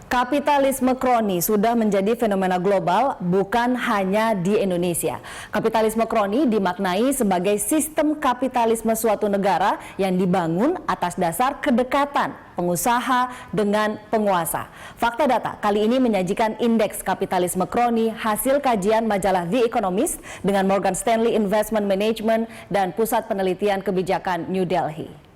Kapitalisme kroni sudah menjadi fenomena global, bukan hanya di Indonesia. Kapitalisme kroni dimaknai sebagai sistem kapitalisme suatu negara yang dibangun atas dasar kedekatan pengusaha dengan penguasa. Fakta Data kali ini menyajikan indeks kapitalisme kroni hasil kajian majalah The Economist dengan Morgan Stanley Investment Management dan Pusat Penelitian Kebijakan New Delhi.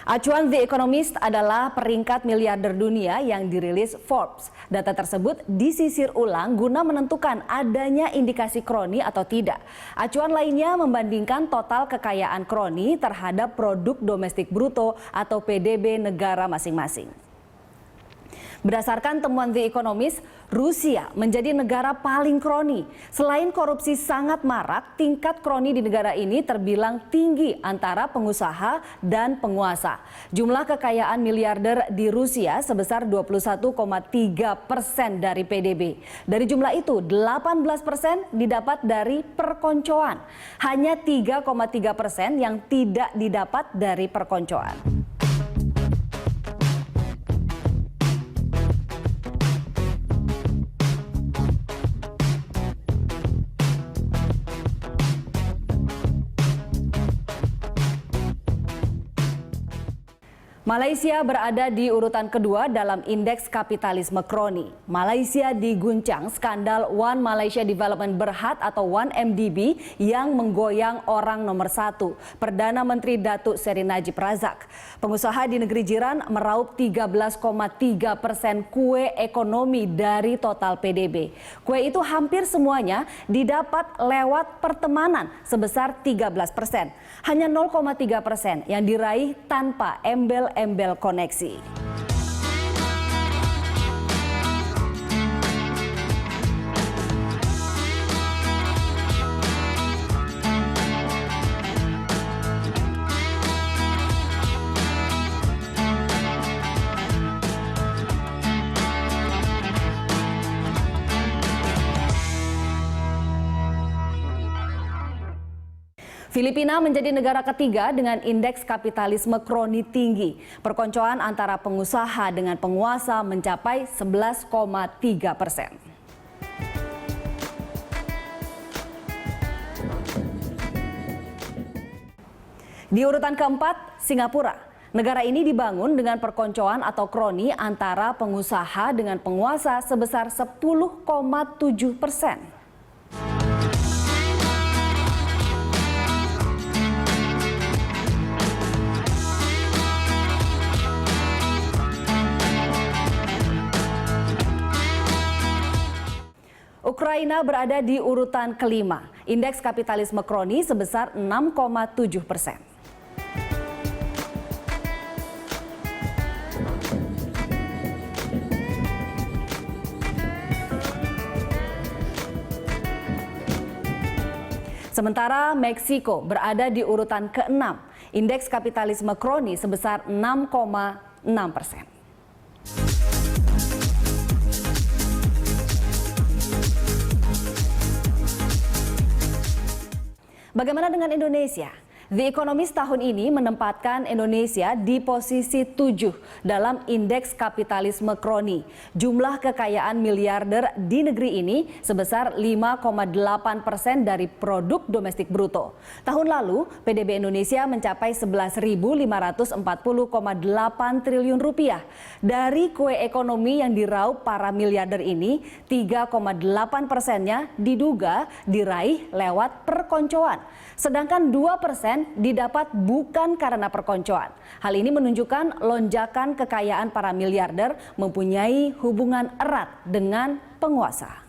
Acuan The Economist adalah peringkat miliarder dunia yang dirilis Forbes. Data tersebut disisir ulang guna menentukan adanya indikasi kroni atau tidak. Acuan lainnya membandingkan total kekayaan kroni terhadap produk domestik bruto atau PDB negara masing-masing. Berdasarkan temuan The Economist, Rusia menjadi negara paling kroni. Selain korupsi sangat marak, tingkat kroni di negara ini terbilang tinggi antara pengusaha dan penguasa. Jumlah kekayaan miliarder di Rusia sebesar 21,3% dari PDB. Dari jumlah itu, 18% didapat dari perkoncoan. Hanya 3,3% yang tidak didapat dari perkoncoan. Malaysia berada di urutan kedua dalam indeks kapitalisme kroni. Malaysia diguncang skandal One Malaysia Development Berhad atau 1MDB yang menggoyang orang nomor satu, Perdana Menteri Datuk Seri Najib Razak. Pengusaha di negeri jiran meraup 13,3% kue ekonomi dari total PDB. Kue itu hampir semuanya didapat lewat pertemanan sebesar 13%. Hanya 0,3% yang diraih tanpa embel-embel koneksi. Filipina menjadi negara ketiga dengan indeks kapitalisme kroni tinggi. Perkoncoan antara pengusaha dengan penguasa mencapai 11,3%. Di urutan keempat, Singapura. Negara ini dibangun dengan perkoncoan atau kroni antara pengusaha dengan penguasa sebesar 10,7%. Ukraina berada di urutan kelima, indeks kapitalisme kroni sebesar 6,7%. Sementara Meksiko berada di urutan ke-6, indeks kapitalisme kroni sebesar 6,6%. Bagaimana dengan Indonesia? The Economist tahun ini menempatkan Indonesia di posisi 7 dalam indeks kapitalisme kroni. Jumlah kekayaan miliarder di negeri ini sebesar 5,8% dari produk domestik bruto. Tahun lalu, PDB Indonesia mencapai 11.540,8 triliun rupiah. Dari kue ekonomi yang diraup para miliarder ini, 3,8%-nya diduga diraih lewat perkoncoan. Sedangkan 2% didapat bukan karena perkoncoan. Hal ini menunjukkan lonjakan kekayaan para miliarder mempunyai hubungan erat dengan penguasa.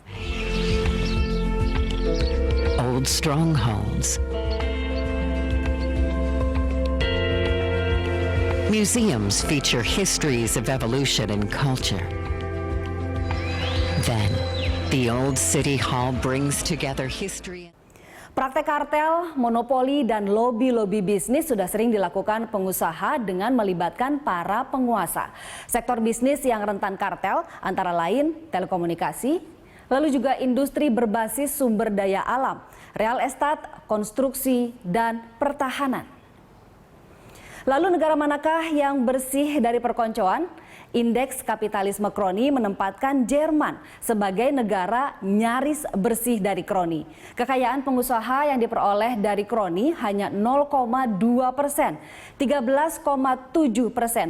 Old strongholds. Museums feature histories of evolution and culture. Then, the old city hall brings together history. Praktek kartel, monopoli, dan lobi-lobi bisnis sudah sering dilakukan pengusaha dengan melibatkan para penguasa. Sektor bisnis yang rentan kartel antara lain telekomunikasi, lalu juga industri berbasis sumber daya alam, real estate, konstruksi, dan pertahanan. Lalu negara manakah yang bersih dari perkoncoan? Indeks kapitalisme kroni menempatkan Jerman sebagai negara nyaris bersih dari kroni. Kekayaan pengusaha yang diperoleh dari kroni hanya 0,2%. 13,7%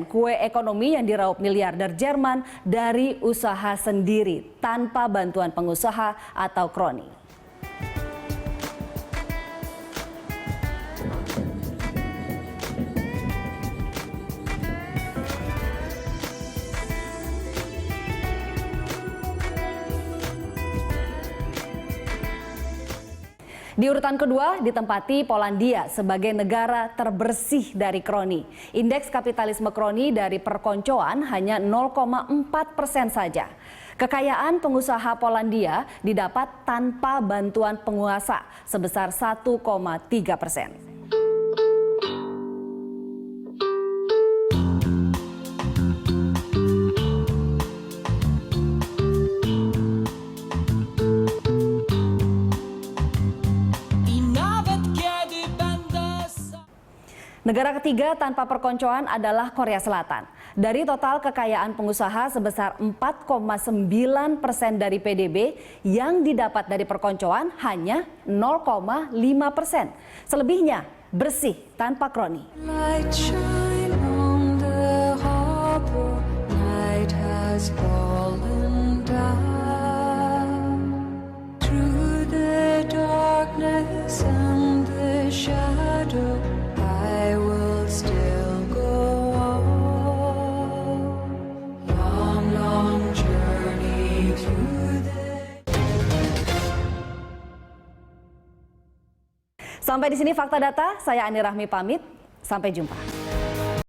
kue ekonomi yang diraup miliarder Jerman dari usaha sendiri tanpa bantuan pengusaha atau kroni. Di urutan kedua ditempati Polandia sebagai negara terbersih dari kroni. Indeks kapitalisme kroni dari perkoncoan hanya 0,4% saja. Kekayaan pengusaha Polandia didapat tanpa bantuan penguasa sebesar 1,3%. Negara ketiga tanpa perkoncoan adalah Korea Selatan. Dari total kekayaan pengusaha sebesar 4,9% dari PDB yang didapat dari perkoncoan hanya 0,5%. Selebihnya bersih tanpa kroni. Light shine on the harbor, night has fallen down. Through the darkness and the shadow, I will still go on. Long, long journey through the... Sampai di sini Fakta Data, saya Ani Rahmi pamit. Sampai jumpa.